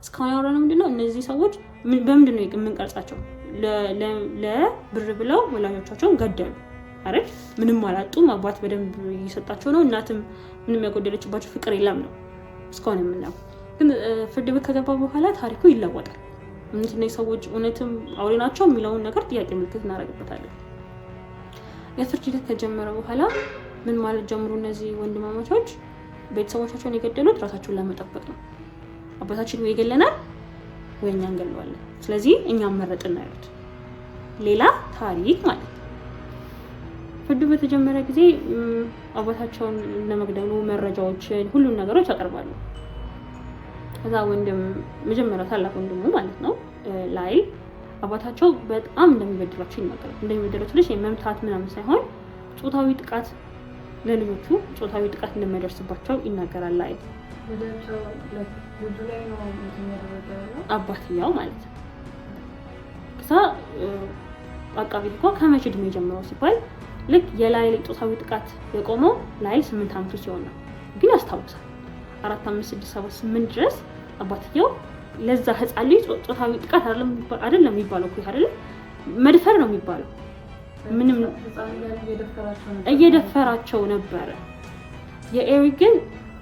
እስካሁን ያወራነው ምንድነው እነዚህ ሰዎች በምንድነው የምንቀርጻቸው? ለብር ብለው ወላጆቻቸውን ገደሉ አይደል? ምንም አላጡም። አባት በደንብ እየሰጣቸው ነው። እናትም ምንም ያጎደለችባቸው ፍቅር የለም ነው እስካሁን የምናየው። ግን ፍርድ ቤት ከገባ በኋላ ታሪኩ ይለወጣል። እነዚህ ሰዎች እውነትም አውሬ ናቸው የሚለውን ነገር ጥያቄ ምልክት እናደርግበታለን። የፍርድ ሂደት ከጀመረ በኋላ ምን ማለት ጀምሩ? እነዚህ ወንድማማቾች ቤተሰቦቻቸውን የገደሉት ራሳቸውን ለመጠበቅ ነው። አባታችን ወይ ይገለናል ወይ እኛ እንገለዋለን፣ ስለዚህ እኛም መረጥን ያሉት ሌላ ታሪክ ማለት ነው። ፍርዱ በተጀመረ ጊዜ አባታቸውን ለመግደሉ መረጃዎችን ሁሉን ነገሮች ያቀርባሉ። ከዛ ወንድም መጀመሪያ ታላቅ ወንድሙ ማለት ነው ላይ አባታቸው በጣም እንደሚበድላቸው ይናገራል። እንደሚበድላቸው ልጅ መምታት ምናምን ሳይሆን ጾታዊ ጥቃት ለልጆቹ ጾታዊ ጥቃት እንደሚያደርስባቸው ይናገራል። ላይ አባትየው ማለት ነው። ከዛ አቃቤ ሕግ ከመቼ ዕድሜ ጀምሮ ሲባል ልክ የላይ ጾታዊ ጥቃት የቆመው ላይ 8 ዓመቱ ሲሆን ነው። ግን ያስታውሳል 4 5 6 7 8 ድረስ አባትየው ለዛ ህፃን ልጅ ጾታዊ ጥቃት አይደለም የሚባለው እኮ አይደለም መድፈር ነው የሚባለው። ምንም እየደፈራቸው ነበረ። የኤሪክ ግን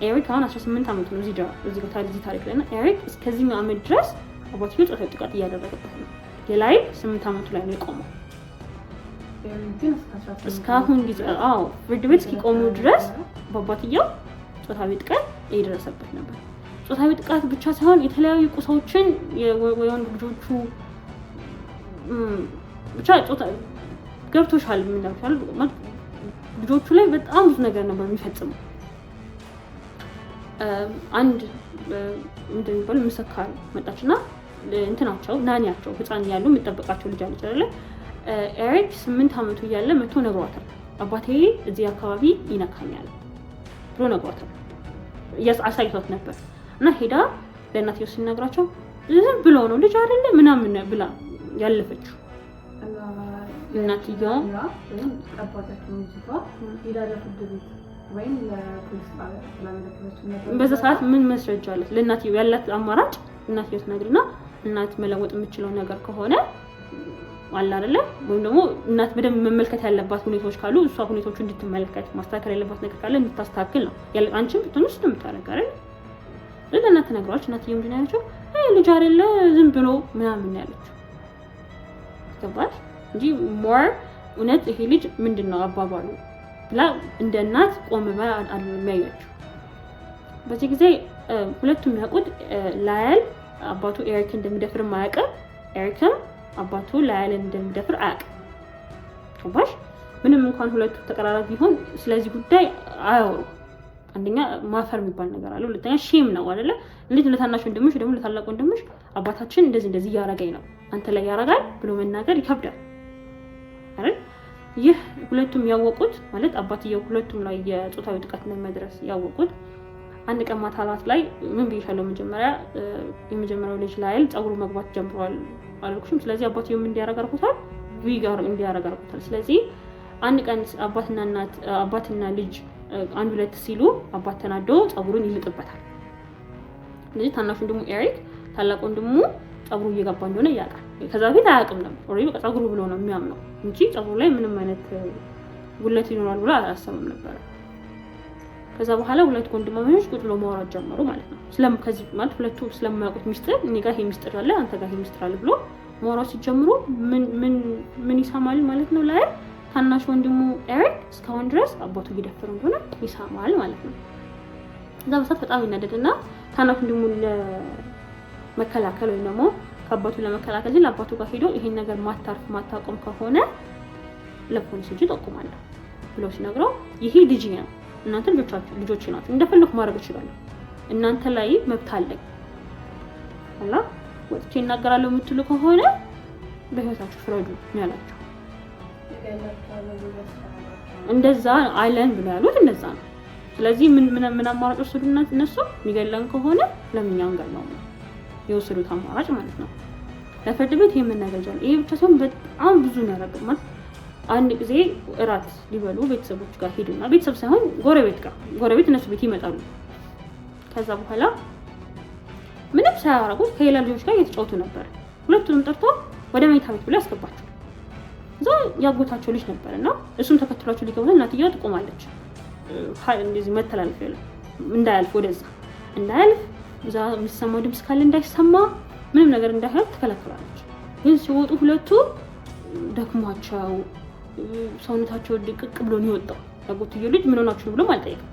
ኤሪክ አሁን 18 ዓመቱ ነው እዚህ ታሪክ ላይ እና ኤሪክ እስከዚህኛው ዓመት ድረስ አባትየው ጾታዊ ጥቃት እያደረገበት ነው። የላይ 8 ዓመቱ ላይ ነው የቆመው። እስካሁን ጊዜ ፍርድ ቤት እስኪቆሙ ድረስ በአባትየው ጾታዊ ጥቃት እየደረሰበት ነበር። ጾታዊ ጥቃት ብቻ ሳይሆን የተለያዩ ቁሳዎችን የወንድ ልጆቹ ብቻ ገብቶሻል ምንላችኋል ልጆቹ ላይ በጣም ብዙ ነገር ነበር የሚፈጽመው። አንድ እንደሚባል መሰካር መጣችና እንትናቸው ናኒያቸው ህፃን ያሉ የሚጠበቃቸው ልጅ አለች አይደለ? ኤሪክ 8 ዓመቱ እያለ መቶ ነግሯታል። አባቴ እዚህ አካባቢ ይነካኛል ብሎ ነግሯታል። አሳይቷት ነበር እና ሄዳ ለእናትየው ሲነግራቸው ዝም ብሎ ነው ልጅ አይደለ ምናምን ብላ ያለፈችው እናትየው በዛ ሰዓት ምን መስረጃ አለ? ለእናትየው ያላት አማራጭ እናትየው ትነግርና እናት መለወጥ የምትችለው ነገር ከሆነ አለ አይደለ? ወይም ደግሞ እናት በደንብ መመልከት ያለባት ሁኔታዎች ካሉ እሷ ሁኔታዎቹ እንድትመለከት ማስተካከል ያለባት ነገር ካለ እንድታስተካክል ነው ያለ። አንቺም ብትሆንሽ እንደምታረግ አይደል? ለእናት ተነግሯች እናትየው ምንድን ያለችው ልጅ አይደለ ዝም ብሎ ምናምን ያለችው ገባሽ? እንጂ ሞር እውነት ይሄ ልጅ ምንድነው አባባሉ ብላ እንደ እናት ቆም ብላ የሚያዩቸው። በዚህ ጊዜ ሁለቱም ያውቁት ላያል አባቱ ኤሪክ እንደሚደፍር አያውቅም፣ ኤሪክም አባቱ ላያልን እንደሚደፍር አያውቅም። ገባሽ? ምንም እንኳን ሁለቱ ተቀራራቢ ቢሆን ስለዚህ ጉዳይ አያወሩም። አንደኛ ማፈር የሚባል ነገር አለ፣ ሁለተኛ ሼም ነው አይደለ? እንዴት ለታናሽ ወንድምሽ ደግሞ ለታላቅ ወንድምሽ አባታችን እንደዚህ እያረጋኝ ነው አንተ ላይ ያረጋል ብሎ መናገር ይከብዳል አይደል? ይህ ሁለቱም ያወቁት ማለት አባትየው ሁለቱም ላይ የጾታዊ ጥቃት እንደሚያደርስ ያወቁት አንድ ቀን ማታ አራት ላይ ምን ብዬሻለሁ መጀመሪያ የመጀመሪያው ልጅ ላይ ፀጉሩ መግባት ጀምሯል አልኩሽም። ስለዚህ አባትየው ምን እንዲያረጋርኩታል ቪጋር እንዲያረጋርኩታል። ስለዚህ አንድ ቀን አባትና ልጅ አንድ ሁለት ሲሉ አባት ተናዶ ፀጉሩን ይልጥበታል። ስለዚህ ታናሽ ወንድሙ ኤሪክ ታላቅ ወንድሙ ፀጉሩ እየገባ እንደሆነ ያውቃል። ከዛ በፊት አያውቅም ነበር። ኦሬዲ በቃ ፀጉሩ ብሎ ነው የሚያምነው እንጂ ፀጉሩ ላይ ምንም አይነት ጉለት ይኖራል ብሎ አላሰበም ነበር። ከዛ በኋላ ሁለት ወንድማማቾች ቁጭ ብለው ማውራት ጀመሩ ማለት ነው። ከዚህ ማለት ሁለቱ ስለማያውቁት ሚስጥር እኔ ጋር ይሄ ሚስጥር አለ አንተ ጋር ይሄ ሚስጥር አለ ብሎ ማውራት ሲጀምሩ ምን ይሰማል ማለት ነው። ላይ ታናሽ ወንድሙ ኤሪክ እስካሁን ድረስ አባቱ እየደፈረ እንደሆነ ይሰማል ማለት ነው። ከዛ በሰዓት በጣም ይናደድና ታናሽ ወንድሙን ለመከላከል ወይ ደግሞ ከአባቱ ለመከላከል ሲል አባቱ ጋር ሄዶ ይሄን ነገር ማታቆም ከሆነ ለፖሊስ እጅ ጠቁማለሁ ብሎ ሲነግረው ይሄ ልጅ ነው እናንተ ልጆች ናችሁ እንደፈለኩ ማድረግ እችላለሁ እናንተ ላይ መብት አለኝ አላ ወጥቼ እናገራለሁ የምትሉ ከሆነ በህይወታችሁ ፍረዱ ያላችሁ እንደዛ አይለን ብሎ ያሉት እንደዛ ነው። ስለዚህ ምን አማራጭ ወሰዱና እነሱ የሚገለን ከሆነ ለምኛው እንገላው ነው የወሰዱት አማራጭ ማለት ነው። ለፍርድ ቤት የምናገጃል ይሄ ብቻ ሳይሆን በጣም ብዙ ነው ያደረገው። አንድ ጊዜ እራት ሊበሉ ቤተሰቦች ጋር ሄዱና ቤተሰብ ሳይሆን ጎረቤት እነሱ ቤት ይመጣሉ። ከዛ በኋላ ምንም ሳያረጉት ከሌላ ልጆች ጋር እየተጫወቱ ነበር። ሁለቱንም ጠርቶ ወደ መኝታ ቤት ብሎ ያስገባቸው። እዛ ያጎታቸው ልጅ ነበርና እሱም ተከትሏቸው ሊገቡ እናትየዋ ትቆማለች። እንደዚህ መተላለፍ ያለው እንዳያልፍ ወደዛ እንዳያልፍ እዛ የሚሰማው ድምጽ ካለ እንዳይሰማ ምንም ነገር እንዳይሆን ትከለክላለች። ግን ሲወጡ ሁለቱ ደክሟቸው ሰውነታቸው ድቅቅ ብሎ ነው የወጣው። ያጎትየው ልጅ ምን ሆናችሁ ብሎ አልጠየቀም።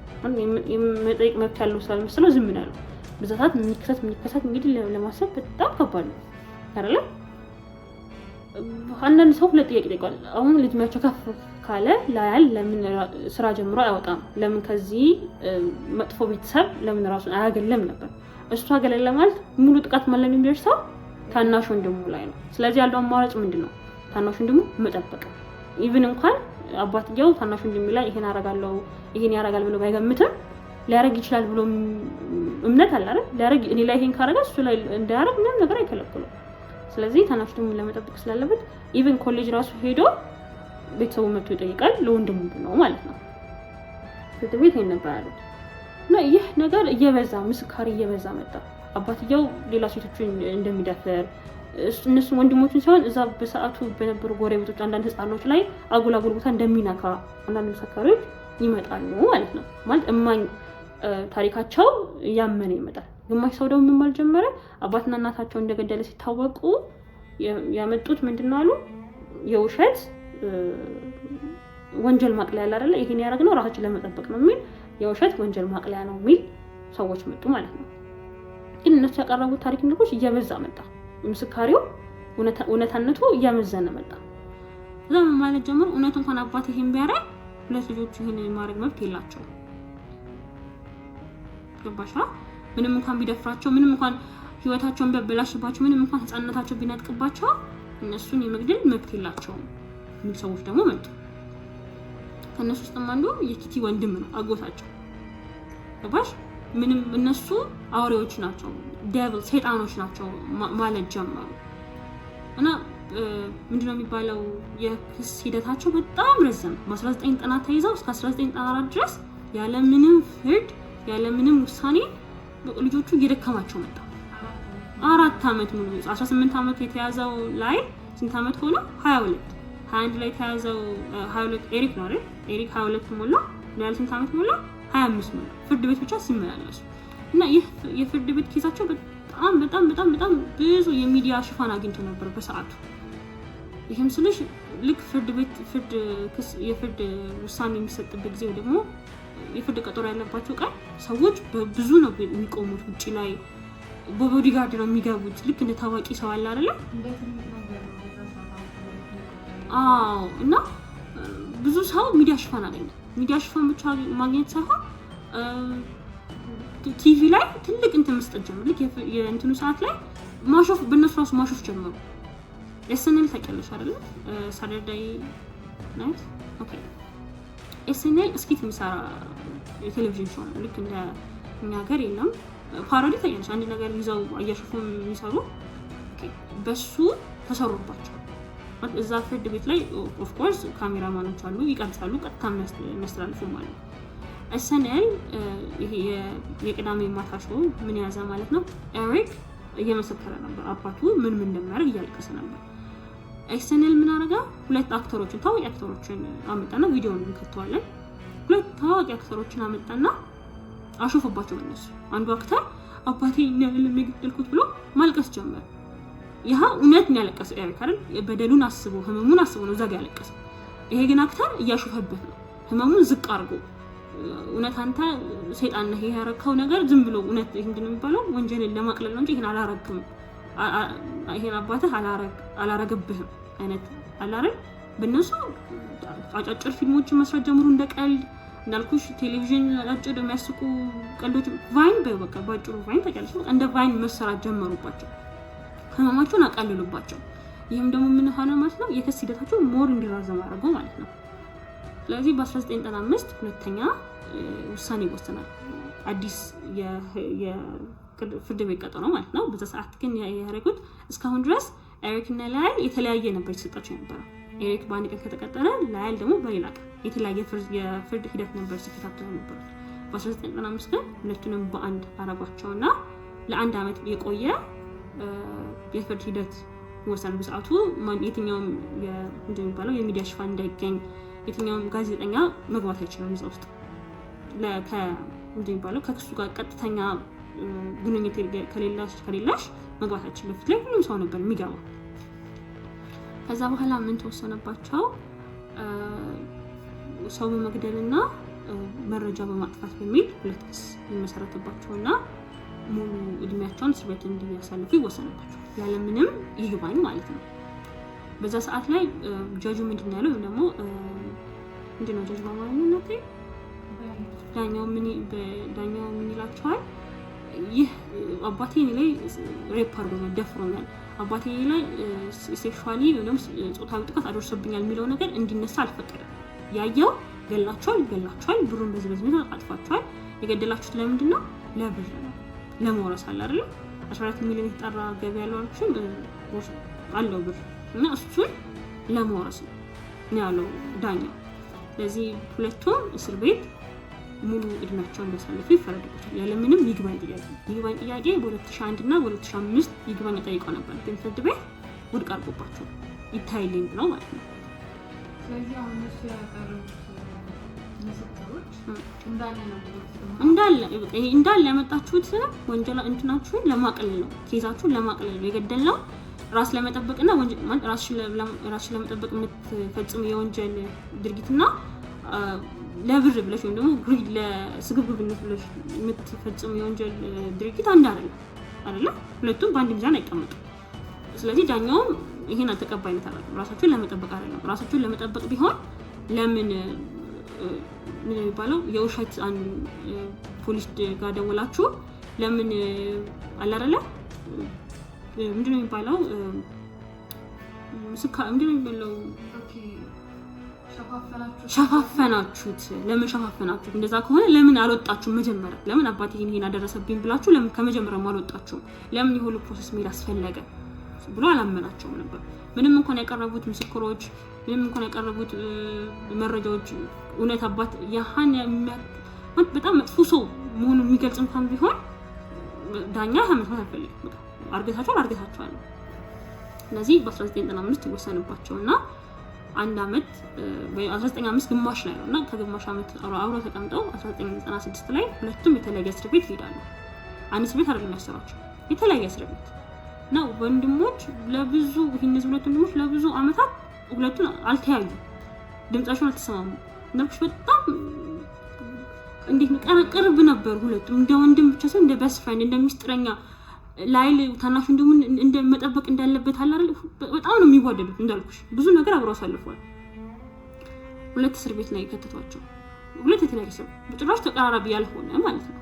የመጠየቅ መብት ያለው ስላልመሰለው ዝም ነው ያለው። በዛ ሰዓት የሚከሰት እንግዲህ ለማሰብ በጣም ከባድ ነው አይደለ? አንዳንድ ሰው ሁለት ጥያቄ ይጠይቃል። አሁን ልጅማቸው ከፍ ካለ ላያል ለምን ስራ ጀምሮ አይወጣም? ለምን ከዚህ መጥፎ ቤተሰብ ለምን ራሱን አያገለም ነበር? እሱ አገለለ ማለት ሙሉ ጥቃት ማለት የሚደርሰው ታናሽ ወንድሙ ላይ ነው። ስለዚህ ያለው አማራጭ ምንድነው? ታናሽ ወንድሙ መጠበቅ። ኢቭን እንኳን አባትየው ታናሽ ወንድሙ ላይ ይሄን አረጋለው ይሄን ያረጋል ብሎ ባይገምትም ሊያረግ ይችላል ብሎ እምነት አለ አይደል? ሊያረግ እኔ ላይ ይሄን ካረጋ እሱ ላይ እንዳያረግ ምንም ነገር አይከለክሉም። ስለዚህ ታናሽ ወንድሙን ለመጠበቅ ስላለበት ኢቭን ኮሌጅ ራሱ ሄዶ ቤተሰቡ መጥቶ ይጠይቃል። ለወንድሙ ነው ማለት ነው። ፍርድ ቤት ነበር ያሉት እና ይህ ነገር እየበዛ ምስካሪ እየበዛ መጣ። አባትየው ሌላ ሴቶችን እንደሚደፍር እነሱ ወንድሞችን ሳይሆን እዛ በሰዓቱ በነበሩ ጎረቤቶች አንዳንድ ህፃኖች ላይ አጉል ቦታ እንደሚነካ አንዳንድ ምስካሪዎች ይመጣሉ ማለት ነው። ማለት እማኝ ታሪካቸው ያመነ ይመጣል። ግማሽ ሰው ደግሞ ምን ጀመረ? አባትና እናታቸው እንደገደለ ሲታወቁ ያመጡት ምንድነው አሉ? የውሸት ወንጀል ማቅለያ አይደለ? ይሄን ያደረግነው ራሳችን ለመጠበቅ ነው የሚል የውሸት ወንጀል ማቅለያ ነው የሚል ሰዎች መጡ ማለት ነው። ግን እነሱ ያቀረቡት ታሪክ ንግሮች እየበዛ መጣ። ምስካሪው እውነታነቱ እያመዘነ መጣ። ከዛም ማለት ጀምሮ እውነት እንኳን አባት ይሄን ቢያረግ ሁለት ልጆች ይሄን ማድረግ መብት የላቸውም። ገባሻ? ምንም እንኳን ቢደፍራቸው፣ ምንም እንኳን ህይወታቸውን ቢያበላሽባቸው፣ ምንም እንኳን ህፃንነታቸው ቢነጥቅባቸው እነሱን የመግደል መብት የላቸውም የሚል ሰዎች ደግሞ መጡ። ከነሱ ውስጥም አንዱ የኪቲ ወንድም ነው፣ አጎታቸው። ገባሽ? ምንም እነሱ አውሬዎች ናቸው፣ ዴቪል ሰይጣኖች ናቸው ማለት ጀመሩ። እና ምንድነው የሚባለው የክስ ሂደታቸው በጣም ረዘመ። በ1990 ተይዘው እስከ 1994 ድረስ ያለ ምንም ፍርድ ያለ ምንም ውሳኔ ልጆቹ እየደከማቸው መጣ። 4 አመት ሙሉ 18 አመት የተያዘው ላይ ስንት አመት ሆነ? 21 ላይ የተያዘው 22 ኤሪክ ነው አይደል? ኤሪክ 22 ሞላ። ሌላ ስንት አመት ሞላ? 25 ሞላ። ፍርድ ቤት ብቻ ሲመላለሱ እና ይህ የፍርድ ቤት ኬዛቸው በጣም ብዙ የሚዲያ ሽፋን አግኝቶ ነበር በሰዓቱ። ይሄም ስልሽ ልክ የፍርድ ውሳኔ የሚሰጥበት ጊዜ ደግሞ የፍርድ ቀጠሮ ያለባቸው ቀን ሰዎች በብዙ ነው የሚቆሙት። ውጪ ላይ በቦዲጋርድ ነው የሚገቡት። ልክ እንደ ታዋቂ ሰው አለ አይደለ? አዎ። እና ብዙ ሰው ሚዲያ ሽፋን አገኘ። ሚዲያ ሽፋን ብቻ ማግኘት ሳይሆን ቲቪ ላይ ትልቅ እንትን መስጠት ጀመሩ። ልክ የእንትኑ ሰዓት ላይ ማሾፍ በእነሱ ራሱ ማሾፍ ጀመሩ። ኤስኤንኤል ታውቂያለሽ አይደለ? ሳተርዴይ ናይት ኦኬ። ኤስኤንኤል እስኪት የሚሰራ የቴሌቪዥን ሾው ነው። ልክ እንደ እኛ ሀገር የለም ፓሮዲ ታውቂያለሽ? አንድ ነገር ይዘው አያሾፉ የሚሰሩ በሱ ተሰሩባቸው። እዛ ፍርድ ቤት ላይ ኦፍ ኮርስ ካሜራማኖች አሉ፣ ይቀርጻሉ፣ ቀጥታ የሚያስተላልፉ ማለት ነው። ኤስኤንኤል ይሄ የቅዳሜ ማታ ሾው ምን ያዘ ማለት ነው? ኤሪክ እየመሰከረ ነበር። አባቱ ምን እንደሚያደርግ እያለቀሰ ነበር። ኤስኤንኤል ምን አደረገ? ሁለት አክተሮችን ታዋቂ አክተሮችን አመጣና ቪዲዮውን እንከተዋለን። ሁለት ታዋቂ አክተሮችን አመጣና አሾፈባቸው በእነሱ። አንዱ አክተር አባቴ ለሚገደልኩት ብሎ ማልቀስ ጀመረ። ይሄ እውነት ነው ያለቀሰው ኤሪክ አይደል? በደሉን አስቦ ህመሙን አስቦ ነው ዘጋ ያለቀሰው። ይሄ ግን አክተር እያሾፈበት ነው፣ ህመሙን ዝቅ አድርጎ እውነት አንተ ሰይጣን ነህ ያረከው ነገር ዝም ብሎ እውነት ይሄ ምንድነው የሚባለው ወንጀልን ለማቅለል ነው እንጂ ይሄን አላረክም፣ ይሄን አባትህ አላረገብህም አይነት አላረግ። በእነሱ አጫጭር ፊልሞችን መስራት ጀምሩ። እንደ ቀልድ እንዳልኩሽ ቴሌቪዥን አጫጭር የሚያስቁ ቀልዶች ቫይን በቃ ባጭሩ ቫይን ታውቂያለሽ? እንደ ቫይን መሰራት ጀመሩባቸው፣ ህመማቸውን አቃልሉባቸው። ይሄም ደግሞ ምን ሆነ ማለት ነው? የክስ ሂደታቸው ሞር እንዲራዘም አድርገው ማለት ነው። ስለዚህ በ1995 ሁለተኛ ውሳኔ ወሰናል። አዲስ የፍርድ ቤት ቀጠሮ ማለት ነው። በዛ ሰዓት ግን ያደረጉት እስካሁን ድረስ ኤሪክ እና ላይል የተለያየ ነበር የተሰጣቸው ነበር። ኤሪክ በአንድ ቀን ከተቀጠረ ላይል ደግሞ በሌላ ቀን የተለያየ የፍርድ ሂደት ነበር ሲከታተሉ ነበር። በ1995 ግን ሁለቱንም በአንድ አረጓቸውና ለአንድ አመት የቆየ የፍርድ ሂደት ወሰን በሰዓቱ የትኛውም እንደሚባለው የሚዲያ ሽፋን እንዳይገኝ የትኛውም ጋዜጠኛ መግባት አይችልም እዛ ውስጥ እንደሚባለው ከክሱ ጋር ቀጥተኛ ግንኙነት ከሌላሽ መግባት አይችልም። በፊት ላይ ሁሉም ሰው ነበር የሚገባው። ከዛ በኋላ ምን ተወሰነባቸው? ሰው በመግደልና መረጃ በማጥፋት በሚል 2 ክስ ይመሰረተባቸውና ሙሉ እድሜያቸውን እስር ቤት እንዲያሳልፉ ይወሰነባቸው ያለምንም ይግባኝ ማለት ነው። በዛ ሰዓት ላይ ጃጁ ምንድን ያለው ወይም ደግሞ ምንድነው ጃጁ በአማርኛ እናቴ ዳኛው ምን ይላቸዋል? ይህ አባቴ ላይ ሬፕ አድርጎኛል፣ ደፍሮኛል፣ አባቴ ላይ ሴክሹዋሊ ወይም ደግሞ ጾታዊ ጥቃት አድርሶብኛል የሚለው ነገር እንዲነሳ አልፈቀደም። ያየው ገላቸዋል፣ ብሩን በዚህ አጥፋቸዋል። የገደላችሁት ለምንድን ነው? ለብር ነው፣ ለመውረስ አለ አይደል? 14 ሚሊዮን የተጣራ ገቢ ያለው አልኩሽም አለው ብር እና እሱን ለመውረስ ነው ያለው ዳኛው። ስለዚህ ሁለቱም እስር ቤት ሙሉ እድሜያቸውን እንዲያሳልፉ ይፈረድባቸዋል ያለምንም ይግባኝ ጥያቄ በ2001 እና በ2005 ይግባኝ ጠይቀው ነበር፣ ግን ፍርድ ቤት ውድቅ አድርጎባቸው ይታይልኝ ብለው ማለት ነው። ስለዚህ አሁን እሱ ያቀረቡት ምስክሮች እንዳለ ያመጣችሁት ወንጀል እንትናችሁን ለማቅለል ነው፣ ኬዛችሁን ለማቅለል ነው። የገደልነው ራስ ለመጠበቅና ራስን ለመጠበቅ የምትፈጽሙ የወንጀል ድርጊትና ለብር ብለሽ ወይም ደግሞ ግሪድ ለስግብግብነት ብለሽ የምትፈጽሙ የወንጀል ድርጊት አንድ አይደለም። ሁለቱም በአንድ ሚዛን አይቀመጡም። ስለዚህ ዳኛውም ይሄን ተቀባይነት አላለው። ራሳችሁን ለመጠበቅ አይደለም። ራሳችሁን ለመጠበቅ ቢሆን ለምን ምን የሚባለው የውሸት ፖሊስ ጋር ደውላችሁ ለምን አላረለ ምንድነው የሚባለው ምንድነው የሚባለው ሸፋፈናችሁት። ለምን ሸፋፈናችሁት? እንደዛ ከሆነ ለምን አልወጣችሁም? መጀመሪያ ለምን አባቴ ይሄን አደረሰብኝ ብላችሁ ለምን ከመጀመሪያው አልወጣችሁም? ለምን የሆነ ፕሮሰስ መሄድ አስፈለገ ብሎ አላመናቸውም ነበር። ምንም እንኳን ያቀረቡት ምስክሮች፣ ምንም እንኳን ያቀረቡት መረጃዎች እውነት አባት ያሃን በጣም መጥፎ ሰው መሆኑን የሚገልጽ እንኳን ቢሆን ዳኛ መስማት አልፈልግም። አርገታቸዋል። ስለዚህ በ1995 ይወሰንባቸውና አንድ አመት በ1995 ግማሽ ላይ ነውና ከግማሽ አመት አብረው ተቀምጠው 1996 ላይ ሁለቱም የተለያየ እስር ቤት ይሄዳሉ። አንድ እስር ቤት አይደለም ያሰራቸው፣ የተለያየ እስር ቤት ነው። ወንድሞች ለብዙ እነዚህ ሁለት ወንድሞች ለብዙ አመታት ሁለቱን አልተያዩ፣ ድምጻቸውን አልተሰማሙ። እንደምሽ በጣም እንዴት ቅርብ ነበር ሁለቱም፣ እንደ ወንድም ብቻ ሳይሆን እንደ ቤስት ፍሬንድ፣ እንደ ሚስጥረኛ ላይል ታናሽ እንደምን እንደመጠበቅ እንዳለበት አለ አይደል? በጣም ነው የሚዋደዱት። እንዳልኩሽ ብዙ ነገር አብረው አሳልፈዋል። ሁለት እስር ቤት ላይ ከተቷቸው፣ ሁለት የተለያየ ሰው በጭራሽ ተቀራራቢ ያልሆነ ማለት ነው።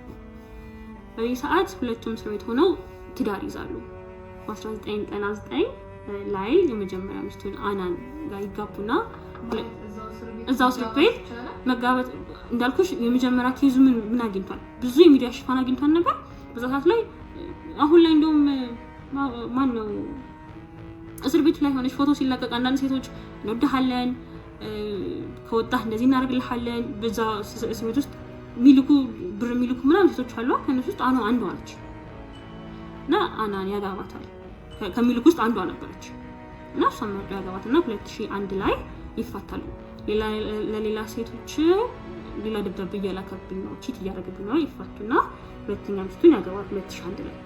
በዚህ ሰዓት ሁለቱም እስር ቤት ሆነው ትዳር ይዛሉ። በ1999 ላይ የመጀመሪያ ሚስቱን አናን ጋር ይጋቡና እዛው እስር ቤት መጋባት እንዳልኩሽ የመጀመሪያ ኬዙ ምን አግኝቷል? ብዙ የሚዲያ ሽፋን አግኝቷል ነበር በዛ ሰዓት ላይ። አሁን ላይ እንደውም ማን ነው እስር ቤት ላይ ሆነሽ ፎቶ ሲለቀቅ አንዳንድ ሴቶች እንወድሃለን ከወጣህ እንደዚህ እናደርግልሃለን በዛ እስር ቤት ውስጥ ሚልኩ ብር ሚልኩ ምናምን ሴቶች አሉ። ከነሱ ውስጥ አንዷ ነች እና አናን ያጋባታል። ከሚልኩ ውስጥ አንዷ ነበረች እና እሷን መርጦ ያጋባትና 2001 ላይ ይፋታሉ። ለሌላ ሴቶች ሌላ ደብዳቤ እያላከብኝ ነው፣ ቺት እያደረገብኝ ነው ይፋቱና ሁለተኛ ሚስቱን ያገባል 2001 ላይ።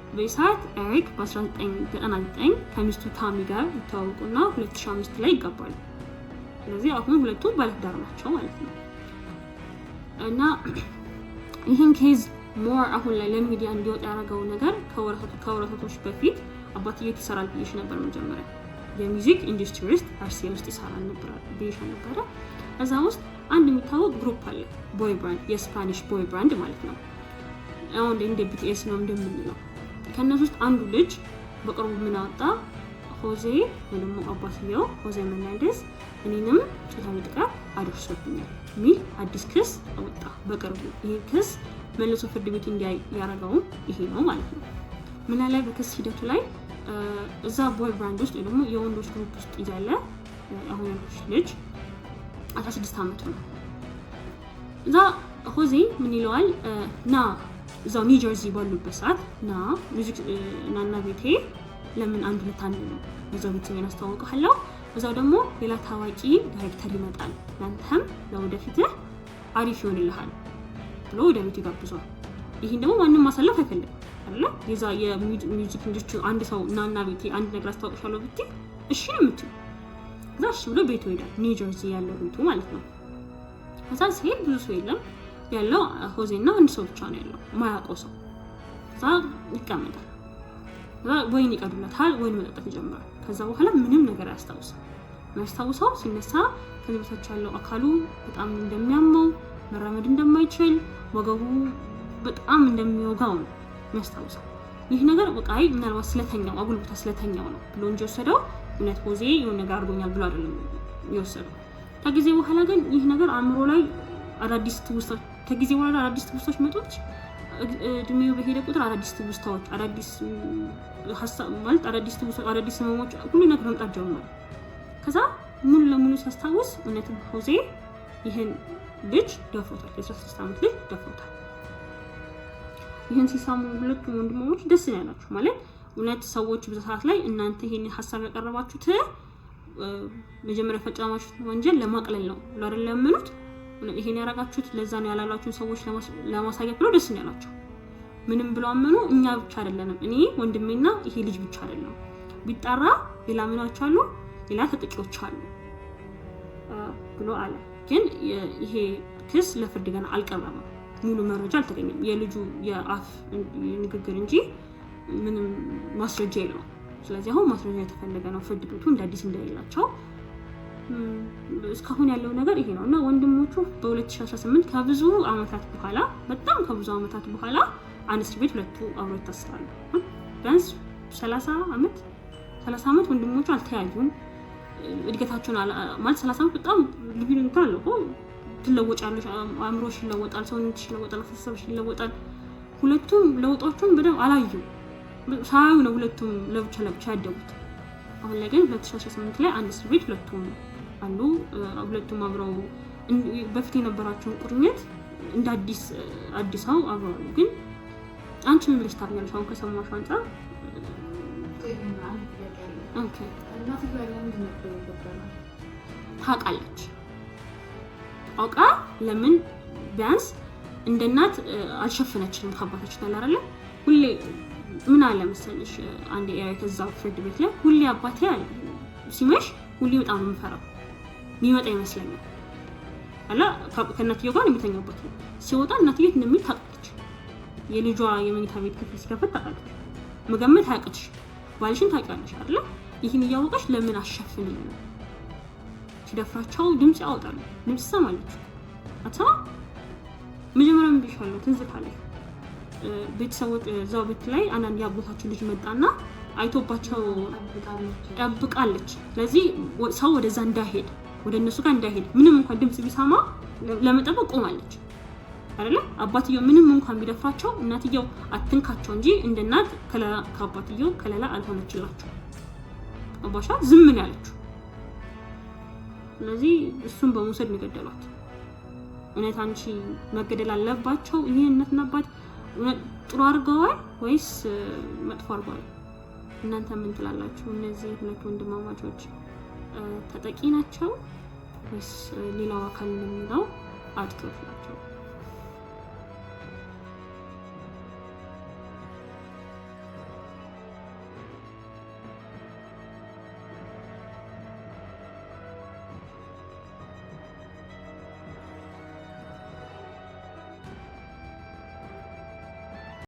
በዚህ ሰዓት ኤሪክ በ1999 ከሚስቱ ታሚ ጋር ይተዋወቁና 2005 ላይ ይጋባሉ። ስለዚህ አሁን ሁለቱም ባለትዳር ናቸው ማለት ነው። እና ይህን ኬዝ ሞር አሁን ላይ ለሚዲያ እንዲወጣ ያደረገው ነገር ከወራቶች በፊት አባትዬ ይሰራል ብዬሽ ነበር። መጀመሪያ የሚውዚክ ኢንዱስትሪ ውስጥ አርሲኤል ውስጥ ይሰራል ነበር ብዬሽ ነበረ። እዛ ውስጥ አንድ የሚታወቅ ግሩፕ አለ፣ ቦይ ባንድ፣ የስፓኒሽ ቦይ ባንድ ማለት ነው። አሁን እንደ ቢቲኤስ ነው እንደምንለው። ከነሱ ውስጥ አንዱ ልጅ በቅርቡ ምን አወጣ? ሆዜ ወይ ደግሞ አባትየው ሆዜ መናንደስ እኔንም ጾታዊ ጥቃት አድርሶብኛል የሚል አዲስ ክስ አወጣ በቅርቡ። ይሄ ክስ መልሶ ፍርድ ቤት እንዲያይ ያደረገው ይሄ ነው ማለት ነው። ምን ላይ በክስ ሂደቱ ላይ እዛ ቦይ ባንድ ውስጥ ወይ ደግሞ የወንዶች ግሩፕ ውስጥ ይዛለ አሁን ያልኩሽ ልጅ 16 አመቱ ነው። እዛ ሆዜ ምን ይለዋል? ና እዛው ኒው ጀርሲ ባሉበት ሰዓት ሙዚክ ናና ቤቴ ለምን አንድ ለታንድ ነው እዛው ቤተሰብ ያስተዋውቃለሁ እዛው ደግሞ ሌላ ታዋቂ ዳይሬክተር ይመጣል ያንተም ለወደፊት አሪፍ ይሆንልሃል ብሎ ወደ ቤት ይጋብዟል ይሄን ደግሞ ማንንም ማሳለፍ አይፈልግም አይደል የዛ የሙዚክ ኢንዱስትሪ አንድ ሰው ናና ቤቴ አንድ ነገር አስተዋውቅሻለሁ ብትይ እሺ የምትይ ዛሽ ብሎ ቤቱ ይሄዳል ኒው ጀርሲ ያለው ቤቱ ማለት ነው ከዛ ሲሄድ ብዙ ሰው የለም ያለው ሆዜና አንድ ሰው ብቻ ነው ያለው ማያውቀው ሰው ከዛ ይቀመጣል ወይን ይቀዱለታል ወይን መጠጣት ይጀምራል ከዛ በኋላ ምንም ነገር ያስታውሰው ሲነሳ ከዚህ በታች ያለው አካሉ በጣም እንደሚያመው መራመድ እንደማይችል ወገቡ በጣም እንደሚወጋው ነው ያስታውሰው ይህ ነገር በቃ ምናልባት ስለተኛው አጉል ቦታ ስለተኛው ነው ብሎ እንጂ ወሰደው እውነት ሆዜ የሆነ ነገር አድርጎኛል ብሎ አይደለም ይወሰደው ከጊዜ በኋላ ግን ይህ ነገር አእምሮ ላይ አዳዲስ ትውስታዎች ከጊዜ በኋላ አዳዲስ ትውስታዎች መጥቶች እድሜው በሄደ ቁጥር አዳዲስ ትውስታዎች አዳዲስ ሐሳብ ማለት አዳዲስ ህመሞች ሁሉ ነገር መምጣት ጀመሩ ከዛ ሙሉ ለሙሉ ሲያስታውስ እውነትም ሆዜ ይሄን ልጅ ደፍሮታል የ16 ዓመት ልጅ ደፍሮታል ይሄን ሲሳሙ ሁለቱ ወንድሞች ደስ ያላችሁ ማለት እውነት ሰዎች በሰዓት ላይ እናንተ ይሄን ሐሳብ ያቀርባችሁት መጀመሪያ ፈጫማችሁት ወንጀል ለማቅለል ነው አይደል ያመኑት ይሄን ያረጋችሁት ለዛ ነው ያላላችሁ ሰዎች ለማሳየት ብሎ ደስ ያላችሁ ምንም ብለው አመኑ እኛ ብቻ አይደለንም እኔ ወንድሜና ይሄ ልጅ ብቻ አይደለም ቢጣራ ሌላ ምናዎች አሉ ሌላ ተጠቂዎች አሉ ብሎ አለ ግን ይሄ ክስ ለፍርድ ገና አልቀረበም ሙሉ መረጃ አልተገኘም የልጁ የአፍ ንግግር እንጂ ምንም ማስረጃ የለውም ስለዚህ አሁን ማስረጃ የተፈለገ ነው ፍርድ ቤቱ እንደ አዲስ እንደሌላቸው እስካሁን ያለው ነገር ይሄ ነውና ወንድሞቹ በ2018 ከብዙ አመታት በኋላ በጣም ከብዙ አመታት በኋላ አንስት ቤት ሁለቱ አብረው ታስራሉ ቢያንስ 30 አመት ወንድሞቹ አልተያዩም እድገታቸውን ማለት 30 አመት በጣም ልዩ ነገር አለው ትለወጫለሽ አእምሮሽ ይለወጣል ሰውነትሽ ይለወጣል አስተሳሰብሽ ይለወጣል ሁለቱም ለውጦቹን በደም አላዩ ሳዩ ነው ሁለቱም ለብቻ ያደጉት አሁን ላይ ግን 2018 ላይ አንድ እስር ቤት ሁለቱም አሉ ሁለቱም አብረው በፊት የነበራቸው ቁርኝት እንደ አዲስው አብረው ግን አንቺ ምን ብለሽ ታውቂያለሽ አሁን ከሰማሽ አንፃር ኦኬ እናት ጋር ለምን ነበር ታውቃለች አውቃ ለምን ቢያንስ እንደናት አልሸፈነችም ከአባታችን አይደለ ሁሌ ምን አለ መሰለሽ አንድ ከዛው ፍርድ ቤት ላይ ሁሌ አባቴ አለ ሲመሽ ሁሌ በጣም የምፈራው የሚመጣ ይመስለኛል አላ ከእናትየው ጋር የሚተኛበት ሲወጣ እናትየው እንደሚል ታውቃለች የልጇ የመኝታ ቤት ክፍል ሲከፈት ታውቃለች መገመት አያቅትሽ ባልሽን ታውቂያለሽ አይደል ይሄን እያወቀሽ ለምን አሸፍነኝ ሲደፍራቸው ድምጽ ያወጣሉ ድምጽ ሰማለች አታ መጀመሪያም ቢሻለው ትዝ ካለሽ ቤተሰቦች እዛው ቤት ላይ አንዳንድ ያቦታቸው ልጅ መጣና አይቶባቸው ጠብቃለች ስለዚህ ሰው ወደዛ እንዳይሄድ ወደ እነሱ ጋር እንዳይሄድ ምንም እንኳን ድምጽ ቢሰማ ለመጠበቅ ቆማለች አይደለ አባትየው ምንም እንኳን ቢደፍራቸው እናትየው አትንካቸው እንጂ እንደናት ከአባትየው ከለላ አልሆነችላቸው አባሻ ዝም ነው ያለችው ስለዚህ እሱን በመውሰድ ነው ገደሏት እውነት አንቺ መገደል አለባቸው ይሄ እናትና አባት ጥሩ አርገዋል ወይስ መጥፎ አርገዋል እናንተ ምን ትላላችሁ እነዚህ ሁለት ወንድማማቾች ተጠቂ ናቸው ወይስ ሌላው አካል ነው አጥቂዎች ናቸው